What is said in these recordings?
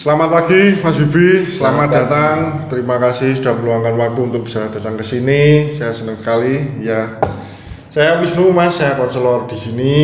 Selamat pagi Mas Bibi, selamat Selamat datang. Terima kasih sudah meluangkan waktu untuk bisa datang ke sini. Saya senang sekali. Ya, saya Wisnu Mas, saya konselor di sini.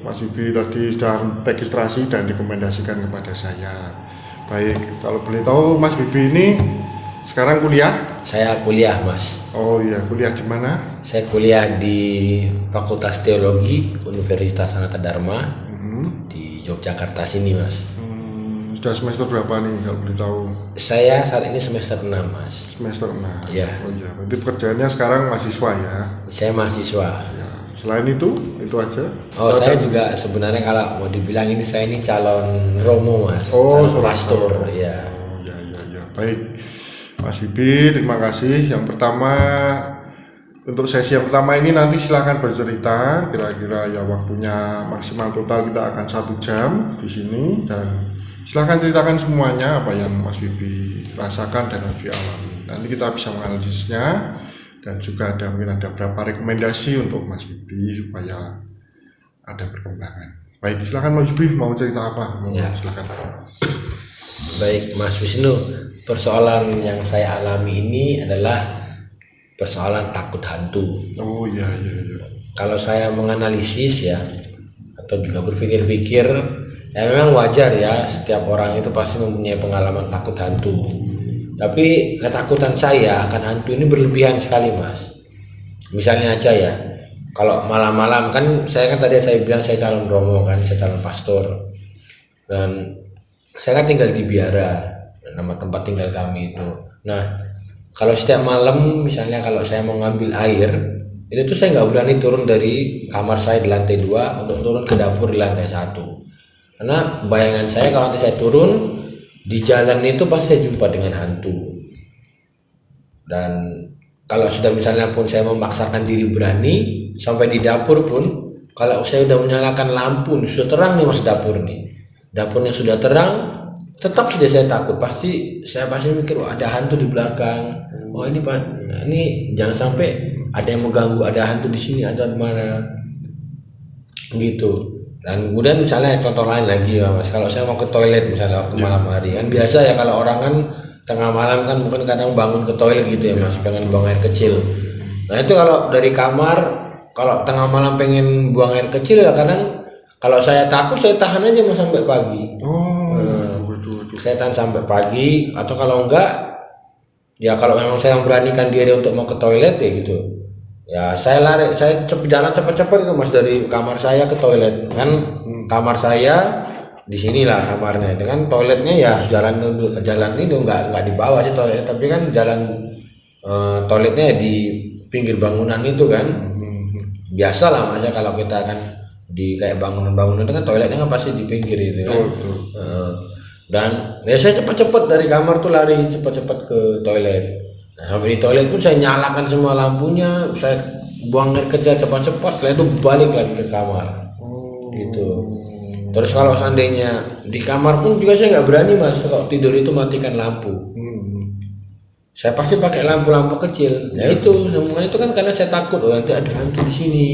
Mas Bibi tadi sudah registrasi dan direkomendasikan kepada saya. Baik, kalau boleh tahu Mas Bibi ini sekarang kuliah? Saya kuliah, Mas. Oh iya, kuliah di mana? Saya kuliah di Fakultas Teologi Universitas Sanata Dharma di Yogyakarta sini, Mas. Sudah semester berapa nih kalau boleh tahu? Saya saat ini semester 6, Mas. Semester 6. Ya. Oh iya, berarti pekerjaannya sekarang mahasiswa ya? Saya mahasiswa. Ya. Selain itu aja? Oh, saya juga sebenarnya kalau mau dibilang ini saya ini calon romo, Mas. Oh, calon pastor, ya. Oh, ya. Baik. Mas Bibi, terima kasih. Yang pertama, untuk sesi yang pertama ini nanti silakan bercerita. Kira-kira ya waktunya maksimal total kita akan 1 jam di sini dan silakan ceritakan semuanya apa yang Mas Bibi rasakan dan Mas Bibi alami. Nanti kita bisa menganalisisnya dan juga mungkin ada beberapa rekomendasi untuk Mas Bibi supaya ada perkembangan. Baik, silakan Mas Bibi mau cerita apa? Ya. Silakan. Baik, Mas Wisnu. Persoalan yang saya alami ini adalah persoalan takut hantu. Oh iya. Kalau saya menganalisis ya atau juga berpikir-pikir, ya memang wajar ya, setiap orang itu pasti mempunyai pengalaman takut hantu. Tapi ketakutan saya akan hantu ini berlebihan sekali, Mas. Misalnya aja ya, kalau malam-malam kan tadi saya bilang saya calon romo kan, saya calon pastor. Dan saya kan tinggal di Biara, nama tempat tinggal kami itu. Nah, kalau setiap malam misalnya kalau saya mau ngambil air, itu tuh saya nggak berani turun dari kamar saya di lantai 2 untuk turun ke dapur di lantai 1. Karena bayangan saya kalau nanti saya turun di jalan itu pasti saya jumpa dengan hantu. Dan kalau sudah misalnya pun saya memaksakan diri berani sampai di dapur pun, kalau saya udah menyalakan lampu sudah terang nih Mas, dapur nih, dapurnya sudah terang, tetap sudah saya takut. Saya pasti mikir, oh, ada hantu di belakang. Oh ini Pak, ini jangan sampai ada yang mengganggu, ada hantu di sini atau di mana gitu. Dan kemudian misalnya contoh lain lagi ya Mas, kalau saya mau ke toilet misalnya waktu malam hari kan biasa ya, kalau orang kan tengah malam kan mungkin kadang bangun ke toilet gitu ya Mas, pengen buang air kecil. Nah itu kalau dari kamar, kalau tengah malam pengen buang air kecil ya kadang kalau saya takut saya tahan aja Mas sampai pagi. Waduh. Saya tahan sampai pagi, atau kalau enggak ya kalau memang saya memberanikan diri untuk mau ke toilet ya gitu. Ya saya jalan cepat-cepat itu Mas, dari kamar saya ke toilet kan. Kamar saya di sinilah kamarnya, dengan toiletnya ya harus jalan itu nggak di bawah sih toiletnya, tapi kan jalan toiletnya di pinggir bangunan itu kan. Biasa lah Mas, kalau kita kan di kayak bangunan itu kan toiletnya kan pasti di pinggir itu kan. Dan ya saya cepat-cepat dari kamar tuh lari cepat-cepat ke toilet. Nah, sampai di toilet pun saya nyalakan semua lampunya, saya buang air kecil cepat-cepat, setelah itu balik lagi ke kamar. Gitu. Terus kalau seandainya di kamar pun juga saya nggak berani Mas, kalau tidur itu matikan lampu. Saya pasti pakai lampu-lampu kecil. Nah itu semuanya itu kan karena saya takut, oh nanti ada hantu di sini.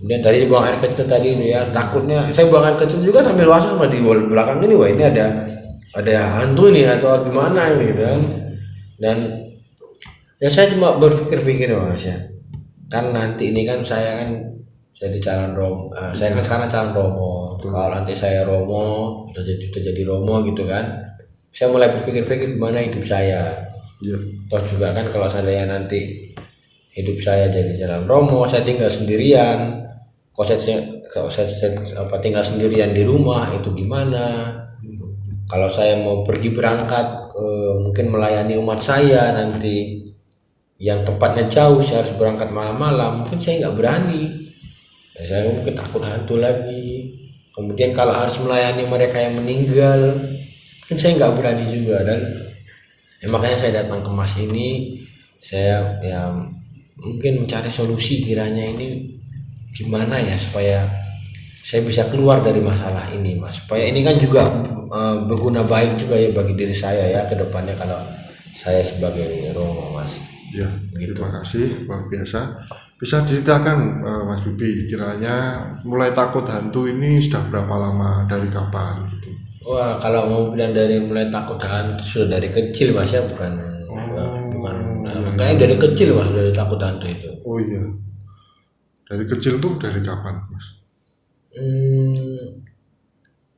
Kemudian tadi buang air kecil tadi itu ya, takutnya saya buang air kecil juga sambil was sama di belakang ini, wah ini ada hantu nih atau gimana ini kan. Dan ya saya cuma berpikir-pikir Mas ya, kan nanti ini kan saya jadi calon romo, saya kan sekarang calon romo. Kalau nanti saya romo, sudah jadi romo gitu kan, saya mulai berpikir-pikir gimana hidup saya. Toh juga kan kalau saya nanti hidup saya jadi calon romo, saya tinggal sendirian. Kalau saya tinggal sendirian di rumah itu gimana? Kalau saya mau pergi berangkat mungkin melayani umat saya nanti yang tempatnya jauh, saya harus berangkat malam-malam, mungkin saya nggak berani. Ya, saya mungkin takut hantu lagi. Kemudian kalau harus melayani mereka yang meninggal, mungkin saya nggak berani juga. Dan ya, makanya saya datang ke Mas ini, saya ya mungkin mencari solusi kiranya ini gimana ya supaya saya bisa keluar dari masalah ini Mas, supaya ini kan juga berguna baik juga ya bagi diri saya ya ke depannya kalau saya sebagai romo Mas. Ya, terima kasih, luar biasa. Bisa diceritakan Mas Bibi, kiranya mulai takut hantu ini sudah berapa lama, dari kapan gitu? Wah, kalau mau bilang dari mulai takut hantu sudah dari kecil mas ya, bukan bukan kayaknya dari kecil mas dari takut hantu itu. Oh iya, dari kecil tuh dari kapan mas? Hmm,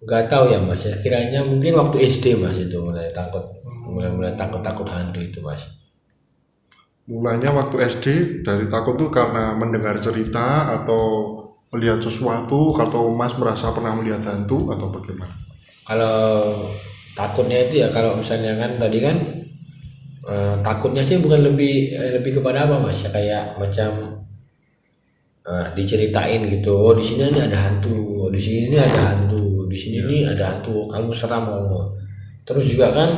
nggak tahu ya mas ya. Kiranya mungkin waktu SD mas itu mulai takut hantu itu mas. Mulanya waktu SD dari takut tuh karena mendengar cerita atau melihat sesuatu, atau mas merasa pernah melihat hantu atau bagaimana? Kalau takutnya itu ya kalau misalnya kan tadi kan takutnya sih bukan lebih kepada apa mas ya, kayak macam diceritain gitu, oh di sini ini ada hantu, oh, di sini ini ada hantu, di sini ini ada hantu, kamu seram kamu. Terus juga kan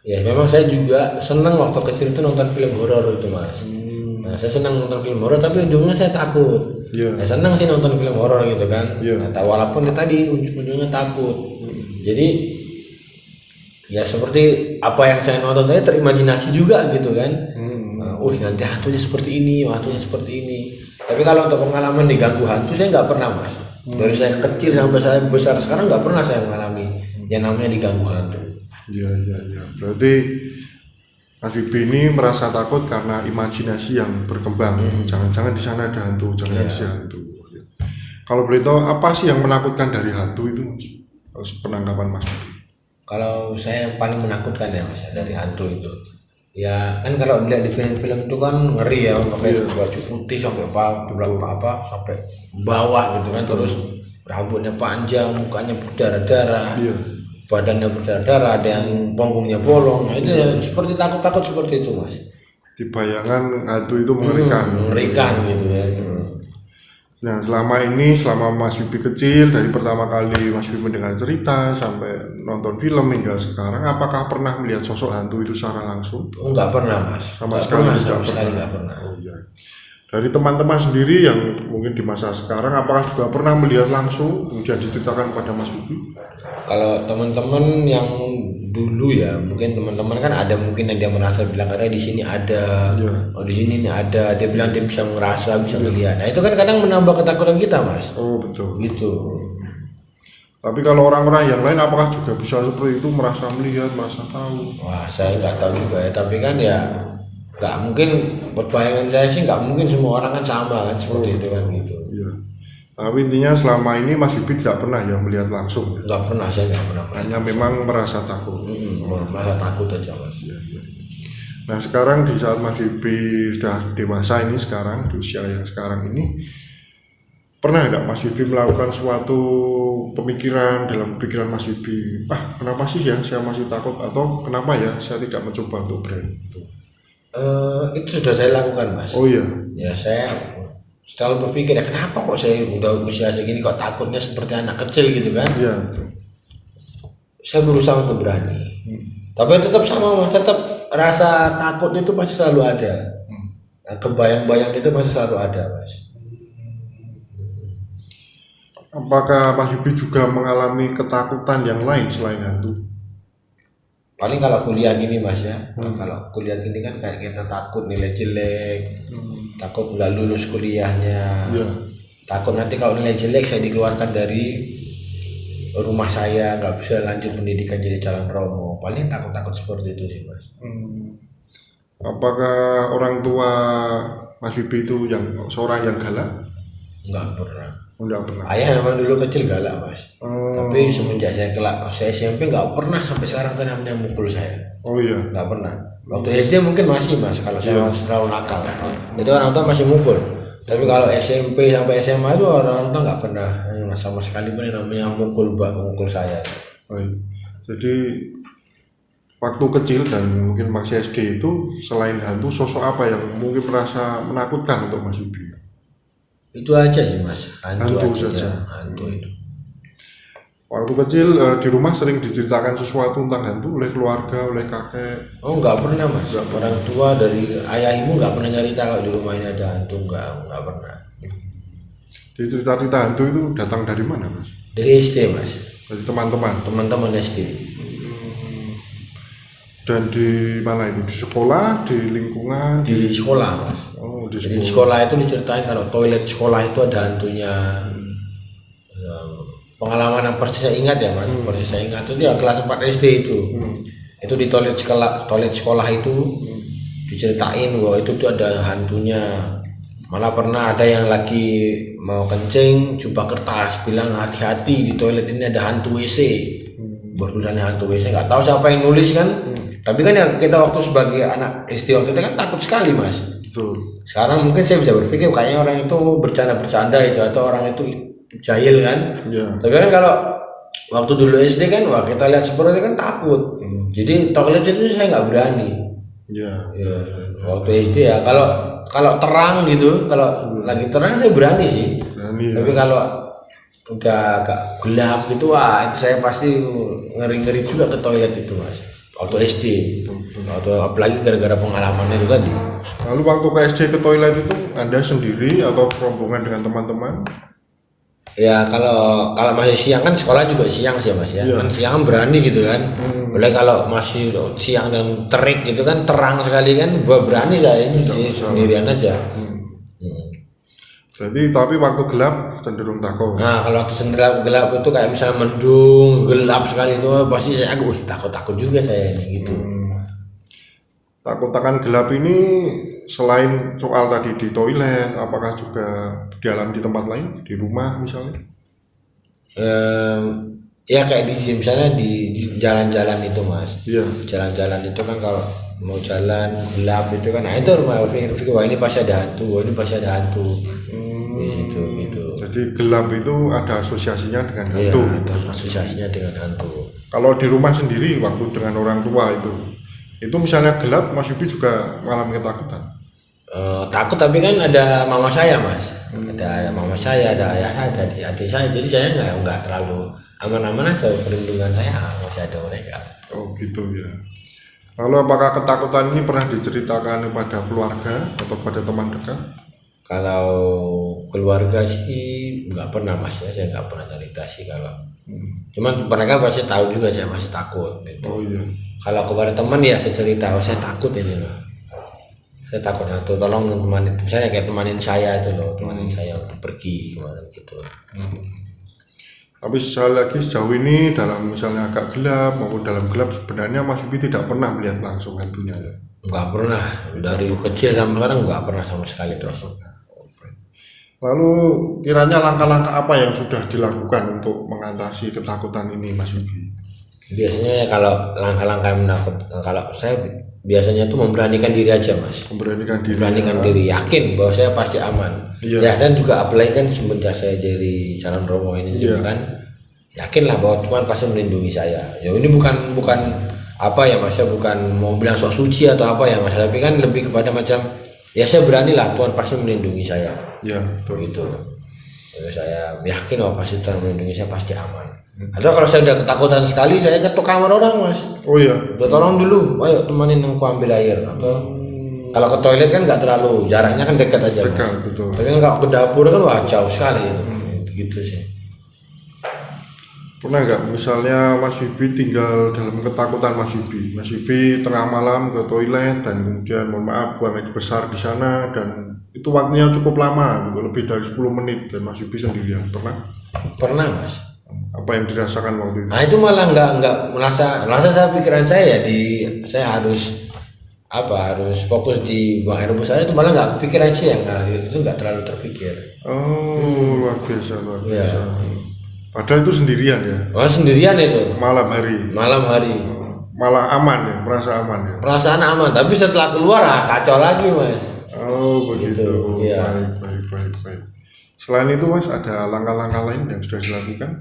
ya memang saya juga senang waktu kecil itu nonton film horor itu mas. Nah, saya senang nonton film horor tapi ujungnya saya takut. Iya. Saya senang sih nonton film horor gitu kan. Iya. Nah, walaupun ya tadi ujungnya takut. Jadi ya seperti apa yang saya nonton tadi terimajinasi juga gitu kan. Nanti hantunya seperti ini, hantunya seperti ini. Tapi kalau untuk pengalaman diganggu hantu saya nggak pernah mas. Dari saya kecil sampai saya besar sekarang nggak pernah saya mengalami yang namanya diganggu hantu. Iya. Berarti Mas Bibi ini merasa takut karena imajinasi yang berkembang. Jangan-jangan di sana ada hantu, jangan di hantu. Kalau boleh tahu apa sih yang menakutkan dari hantu itu mas? Kalau penanggapan Mas Bibi. Kalau saya yang paling menakutkan ya mas dari hantu itu, ya kan kalau dilihat di film-film itu kan ngeri ya, pakai baju putih sampai apa sampai bawah gitu kan, terus rambutnya panjang, mukanya berdarah-darah, badannya berdarah-darah, ada yang punggungnya bolong. Nah, itu ya seperti takut-takut seperti itu mas. Di bayangan hantu itu mengerikan gitu ya. Nah selama Mas Bibi kecil, dari pertama kali Mas Bibi mendengar cerita sampai nonton film hingga sekarang, apakah pernah melihat sosok hantu itu secara langsung? Enggak pernah mas, Sama sekali nggak pernah. Oh iya. Dari teman-teman sendiri yang mungkin di masa sekarang, apakah juga pernah melihat langsung kemudian diceritakan pada Mas Bibi? Kalau teman-teman yang dulu ya, mungkin teman-teman kan ada mungkin yang dia merasa bilang katanya di sini ada, oh di sini ini ada, dia bilang dia bisa ngerasa, bisa melihat. Nah itu kan kadang menambah ketakutan kita mas. Oh betul. Gitu. Tapi kalau orang-orang yang lain apakah juga bisa seperti itu, merasa melihat, merasa tahu? Wah saya nggak tahu juga ya, tapi kan ya nggak mungkin, berbayangan saya sih nggak mungkin semua orang kan sama kan seperti itu kan gitu. Iya. Tapi intinya selama ini Mas Bibi tidak pernah ya melihat langsung. Nggak pernah, saya nggak pernah. Hanya memang merasa takut. Merasa takut aja mas. Iya. Nah sekarang di saat Mas Bibi sudah dewasa ini, sekarang di usia yang sekarang ini, pernah tidak Mas Bibi melakukan suatu pemikiran dalam pikiran Mas Bibi, kenapa sih ya saya masih takut, atau kenapa ya saya tidak mencoba untuk berani? Itu sudah saya lakukan mas. Oh iya. Ya saya selalu berpikir ya kenapa kok saya udah usia segini kok takutnya seperti anak kecil gitu kan. Iya betul. Saya berusaha untuk berani, tapi tetap sama mas, tetap rasa takut itu pasti selalu ada. Nah, kebayang-bayang itu pasti selalu ada mas. Apakah Mas Bibi juga mengalami ketakutan yang lain selain hantu? Paling kalau kuliah gini mas ya, kalau kuliah gini kan kayak kita takut nilai jelek, takut nggak lulus kuliahnya, takut nanti kalau nilai jelek saya dikeluarkan dari rumah saya, nggak bisa lanjut pendidikan jadi calon romo. Paling takut-takut seperti itu sih mas. Apakah orang tua Mas Bibi itu seorang yang galak? Nggak pernah. Nggak pernah. Ayah memang dulu kecil galak mas, tapi semenjak saya saya SMP nggak pernah sampai sekarang tuh namanya mukul saya. Oh iya. Nggak pernah. Waktu SD mungkin masih mas, kalau saya masih terlalu nakal, itu orang tua masih mukul. Tapi kalau SMP sampai SMA itu orang tua nggak pernah sama sekali pun yang namanya mukul saya. Baik. Jadi waktu kecil dan mungkin masih SD itu, selain hantu, sosok apa yang mungkin merasa menakutkan untuk Mas Bibi? Itu aja sih mas, hantu saja. Hantu itu. Waktu kecil di rumah sering diceritakan sesuatu tentang hantu oleh keluarga, oleh kakek? Oh nggak pernah mas, orang tua dari ayah ibu nggak pernah nyerita kalau di rumah ini ada hantu, nggak pernah. Di cerita-cerita hantu itu datang dari mana mas? Dari SD mas. Dari teman-teman SD. Dan di mana itu? Di sekolah, di lingkungan? Di sekolah mas. Oh, di sekolah itu diceritain kalau toilet sekolah itu ada hantunya. pengalaman yang persis saya ingat ya mas, persis saya ingat itu dia kelas 4 SD itu di toilet sekolah itu diceritain bahwa itu tuh ada hantunya. Malah pernah ada yang lagi mau kencing jumpa kertas bilang hati-hati di toilet ini ada hantu WC. Bertulisannya hantu WC, nggak tahu siapa yang nulis kan. Tapi kan ya kita waktu sebagai anak SD waktu itu kan takut sekali mas. Betul. Sekarang mungkin saya bisa berpikir kayaknya orang itu bercanda-bercanda itu atau orang itu jahil kan. Ya. Tapi kan kalau waktu dulu SD kan wah kita lihat seperti itu kan takut. Jadi toilet itu saya nggak berani. Ya. Ya, waktu SD ya kalau terang gitu, kalau lagi terang saya berani sih. Berani, Tapi kalau udah agak gelap gitu wah itu saya pasti ngeri-ngeri juga ke toilet itu mas. Waktu SD. Waktu apalagi gara-gara pengalamannya itu tadi. Lalu waktu ke SD ke toilet itu Anda sendiri atau rombongan dengan teman-teman? Ya kalau masih siang kan sekolah juga siang sih mas ya. Kan siang kan berani gitu kan. Boleh kalau masih siang dan terik gitu kan terang sekali kan berani saya ini sendirian aja. Jadi tapi waktu gelap cenderung takut. Nah kalau waktu gelap itu kayak misalnya mendung gelap sekali itu pasti saya takut juga saya ini gitu. Takut akan gelap ini selain soal tadi di toilet, apakah juga di tempat lain, di rumah misalnya? Ya kayak misalnya di jalan-jalan itu mas. Iya. Jalan-jalan itu kan kalau mau jalan gelap itu kan, nah itu rumah pikir wah ini pasti ada hantu, di situ gitu. Jadi gelap itu ada asosiasinya dengan Iya, hantu. ada asosiasinya dengan hantu. Kalau di rumah sendiri waktu dengan orang tua itu misalnya gelap, Mas Yubi juga mengalami ketakutan. Takut tapi kan ada mama saya mas, ada mama saya, ada ayah saya, ada adik saya, jadi saya nggak terlalu aman-aman aja, perlindungan saya masih ada mereka. Oh gitu ya. Lalu apakah ketakutan ini pernah diceritakan kepada keluarga atau pada teman dekat? Kalau keluarga sih nggak pernah mas ya, saya nggak pernah cerita sih kalau. Cuman mereka pasti tahu juga saya masih takut. Gitu. Oh iya. Kalau kepada teman ya saya cerita, saya takut ini loh. Saya takut hantu, tolong temanin, misalnya kayak temanin saya itu loh, temanin saya untuk pergi kemana gitu. Tapi sekali lagi sejauh ini dalam misalnya agak gelap maupun dalam gelap sebenarnya Mas Yubi tidak pernah melihat langsung hantunya ya? Nggak pernah, dari kecil sampai sekarang nggak pernah sama sekali mas. Lalu kiranya langkah-langkah apa yang sudah dilakukan untuk mengatasi ketakutan ini Mas Yubi? Biasanya kalau langkah-langkah yang menakut, kalau saya biasanya tuh memberanikan diri aja mas. Memberanikan diri, yakin bahwa saya pasti aman. Iya. Ya dan juga apalagi kan semenjak saya jadi calon romo ini juga kan yakin lah bahwa Tuhan pasti melindungi saya. Ya ini bukan apa ya mas, bukan mau bilang sok suci atau apa ya mas, tapi kan lebih kepada macam ya saya berani lah Tuhan pasti melindungi saya. Ya betul. Gitu. Jadi saya yakin bahwa pasti Tuhan melindungi saya, pasti aman. Atau kalau saya udah ketakutan sekali saya ketuk kamar orang mas. Oh iya. Udah tolong dulu, ayo temanin aku ambil air. Atau kalau ke toilet kan nggak terlalu, jaraknya kan dekat aja. Dekat, mas. betul. Tapi kan kalau ke dapur kan wah jauh sekali. Gitu sih. Pernah nggak misalnya Mas Yubi tinggal dalam ketakutan Mas Yubi tengah malam ke toilet dan kemudian mohon maaf buang air besar di sana dan itu waktunya cukup lama, lebih dari 10 menit dan Mas Yubi sendirian, pernah mas. apa yang dirasakan waktu itu? Nah itu malah nggak merasa saya pikiran saya saya harus fokus di buang air besar, itu malah nggak kepikiran sih yang itu nggak terlalu terpikir. Oh luar biasa. Padahal itu sendirian ya? Oh sendirian itu. Malam hari. Malah aman ya, merasa aman ya? Perasaan aman, tapi setelah keluar kacau lagi mas. Oh begitu. Gitu, iya. Baik. Selain itu Mas ada langkah-langkah lain yang sudah dilakukan?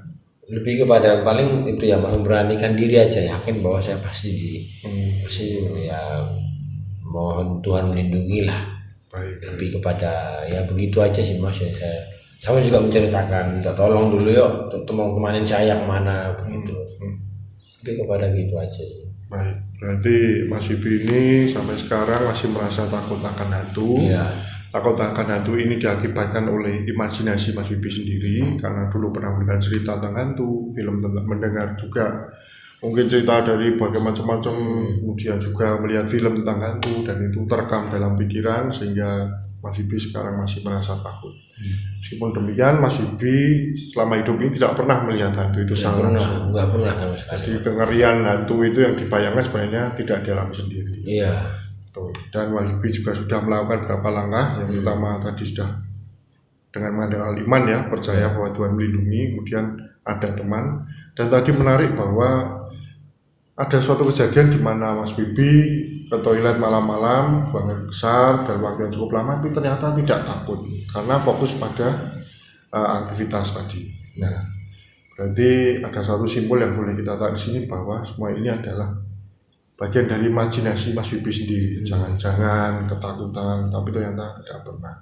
Lebih kepada paling itu ya memberanikan diri aja, yakin bahwa saya pasti ya mohon Tuhan melindungi lah. Baik. Lebih kepada ya begitu aja sih mas ya, saya sama juga menceritakan minta tolong dulu yuk mau kemanin saya kemana begitu. Lebih kepada gitu aja sih. Baik, berarti Mas Yubi ini sampai sekarang masih merasa takut akan hantu. Iya. Takut akan hantu ini diakibatkan oleh imajinasi Mas Yubi sendiri karena dulu pernah mendengar cerita tentang hantu, mendengar juga mungkin cerita dari berbagai macam-macam, kemudian juga melihat film tentang hantu dan itu terekam dalam pikiran sehingga Mas Bibi sekarang masih merasa takut. Meskipun demikian Mas Bibi selama hidup ini tidak pernah melihat hantu itu secara langsung. Nggak pernah sama sekali. Jadi kengerian hantu itu yang dibayangkan sebenarnya tidak dialami sendiri. Iya. Betul. Dan Mas Bibi juga sudah melakukan beberapa langkah. Yang pertama tadi sudah dengan mengandalkan iman ya, percaya bahwa Tuhan melindungi, kemudian ada teman. Dan tadi menarik bahwa ada suatu kejadian di mana Mas Bibi ke toilet malam-malam, bangun besar dalam waktu yang cukup lama, tapi ternyata tidak takut karena fokus pada aktivitas tadi. Nah, berarti ada satu simbol yang boleh kita tarik di sini bahwa semua ini adalah bagian dari imajinasi Mas Bibi sendiri. Jangan-jangan ketakutan, tapi ternyata tidak pernah.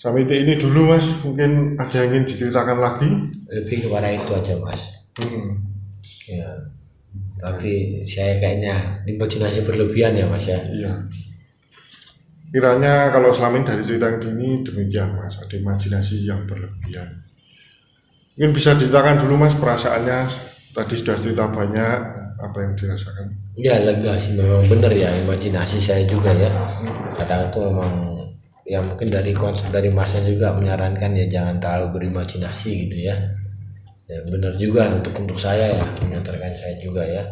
Sampai ini dulu Mas, mungkin ada yang ingin diceritakan lagi? Lebih kepada itu aja Mas. Ya. Tapi saya kayaknya imajinasi berlebihan ya Mas ya. Iya. Kiranya kalau selama ini dari cerita ini demikian Mas, ada imajinasi yang berlebihan. Mungkin bisa diceritakan dulu Mas perasaannya, tadi sudah cerita banyak, apa yang dirasakan? Ya lega sih, memang benar ya imajinasi saya juga ya. Kadang itu memang ya mungkin dari konsep dari Masnya juga menyarankan ya jangan terlalu berimajinasi gitu ya. Ya benar juga untuk saya ya, menyantarkan saya juga ya.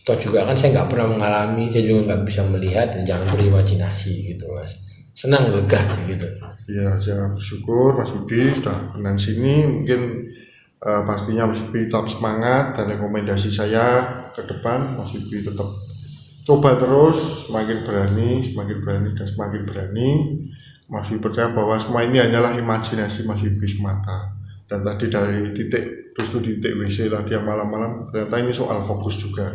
Toh juga kan saya nggak pernah mengalami, saya juga nggak bisa melihat, dan jangan berimajinasi gitu Mas. Senang lega sih gitu. Ya, saya bersyukur Mas Bibi sudah kenal sini. Mungkin pastinya Mas Bibi tetap semangat, dan rekomendasi saya ke depan Mas Bibi tetap coba terus, semakin berani dan semakin berani. Mas Bibi percaya bahwa semua ini hanyalah imajinasi Mas Bibi semata. Dan tadi dari titik WC tadi yang malam-malam, ternyata ini soal fokus juga.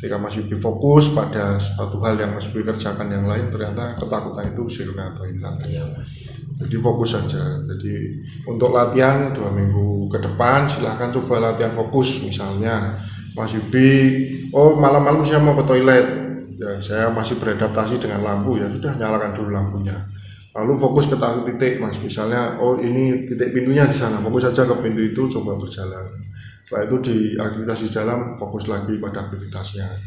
Ketika Mas Bibi fokus pada suatu hal yang Mas Bibi kerjakan yang lain, ternyata ketakutan itu sirna atau hilang. Iya. Jadi fokus saja. Jadi untuk latihan 2 minggu ke depan silahkan coba latihan fokus. Misalnya Mas Bibi, oh malam-malam saya mau ke toilet, ya saya masih beradaptasi dengan lampu, ya sudah nyalakan dulu lampunya. Lalu fokus ke satu titik Mas, misalnya oh ini titik pintunya di sana, fokus saja ke pintu itu, coba berjalan. Setelah itu di aktivitas di dalam fokus lagi pada aktivitasnya,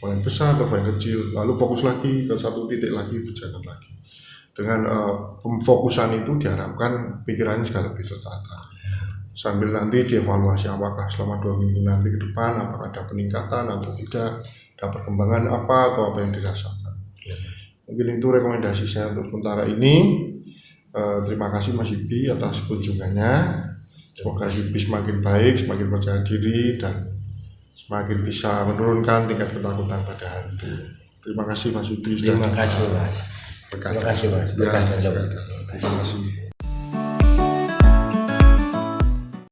yang besar atau yang kecil, lalu fokus lagi ke satu titik lagi, berjalan lagi. Dengan pemfokusan itu diharapkan pikirannya juga lebih tertata. Sambil nanti dievaluasi apakah selama 2 minggu nanti ke depan apakah ada peningkatan atau tidak, ada perkembangan apa atau apa yang dirasakan. Mungkin itu rekomendasi saya untuk sementara ini. Terima kasih Mas Bibi atas kunjungannya. Semoga Bibi semakin baik, semakin percaya diri, dan semakin bisa menurunkan tingkat ketakutan pada hantu. Terima kasih Mas Bibi. Terima kasih Mas. Terima kasih Mas. Terima kasih.